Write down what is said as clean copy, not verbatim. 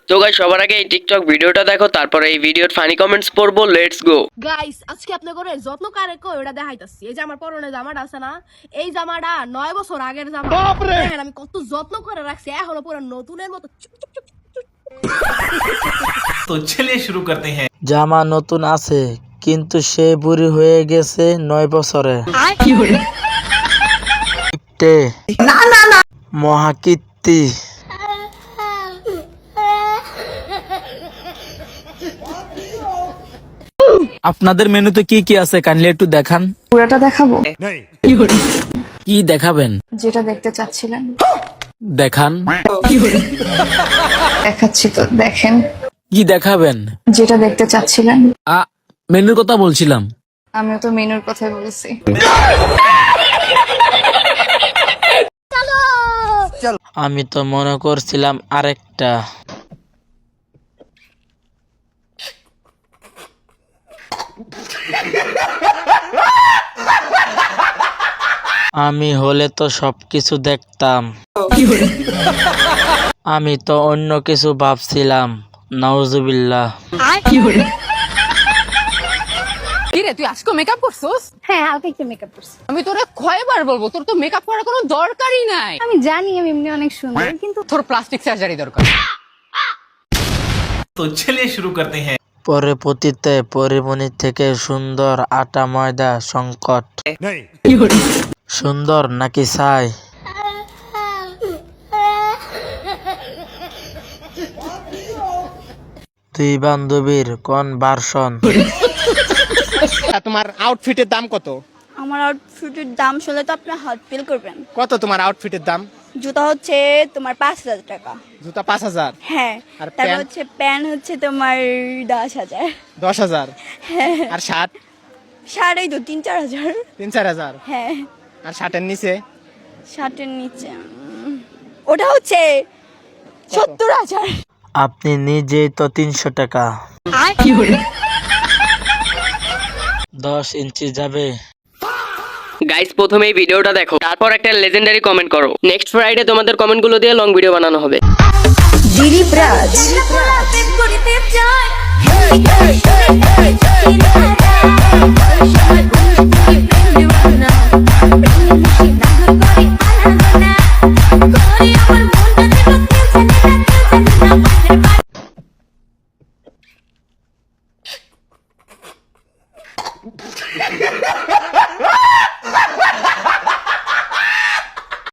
তো গাইস সবার আগে এই টিকটক ভিডিওটা দেখো, তারপরে এই ভিডিওর ফানি কমেন্টস পড়বো। লেটস গো গাইস, আজকে আপনি করে যত্ন কারে কই ওটা দেখাইতাছি। এই যে আমার পরনে জামাটা আছে না, এই জামাটা 9 বছর আগের জামা। দেখেন আমি কত যত্ন করে রাখছি, এখনো পুরো নতুনের মতো চুপ চুপ চুপ চুপ। तो चलिए शुरू करते हैं। জামা নতুন আছে কিন্তু সে বুড়ি হয়ে গেছে 9 বছরে। কিপ্টে মহাকীর্তি। আপনাদের মেনুতে কি কি আছে কাইন্ডলি একটু দেখান। পুরোটা দেখাবো? কি দেখাবেন? যেটা দেখতে চাচ্ছিলেন দেখান। দেখাচ্ছি তো, দেখেন। কি দেখাবেন? যেটা দেখতে চাচ্ছিলেন। মেনুর কথা বলছিলাম। আমিও তো মেনুর কথাই বলছি। আমি তো মনে করছিলাম আরেকটা। আমি হলে তো সবকিছু দেখতাম। আমি তো অন্য কিছু ভাবছিলাম। নাউজুবিল্লাহ। কিরে তুই আজকে মেকআপ করছিস? হ্যাঁ, হালকা একটু মেকআপ করছি। আমি তোরে কয়বার বলবো, তোর তো মেকআপ করার কোনো দরকারই নাই। আমি জানি আমি এমনি অনেক সুন্দর, কিন্তু তোর প্লাস্টিক সার্জারি দরকার। तो चलिए शुरू करते हैं। পরে পতিতে পরিমণি থেকে সুন্দর আটা ময়দা সংকট। সুন্দর নাকি ছাই? দুই বান্ধবীর কোন ভার্সন? তোমার আউটফিটের দাম কত? আমার আউটফিটের দাম শুনলে তো আপনি হাত ফিল করবেন। কত তোমার আউটফিটের দাম? জুতা হচ্ছে তোমার 5,000 টাকা। জুতা 5,000? হ্যাঁ। আর তারপর প্যান্ট? হচ্ছে প্যান্ট হচ্ছে তোমার 10,000। 10,000? আর শার্ট? শাড়ি তো 3-4 হাজার। 3-4 হাজার? হ্যাঁ। আর শার্টের নিচে? শার্টের নিচে ওটা হচ্ছে 70,000। আপনি নিজেই তো 300 টাকা। 10 ইঞ্চি যাবে। গাইস প্রথমে এই ভিডিওটা দেখো, তারপর একটা লেজেন্ডারি কমেন্ট করো। নেক্সট ফ্রাইডে তোমাদের কমেন্টগুলো দিয়ে লং ভিডিও বানানো হবে। দিলীপ রাজ।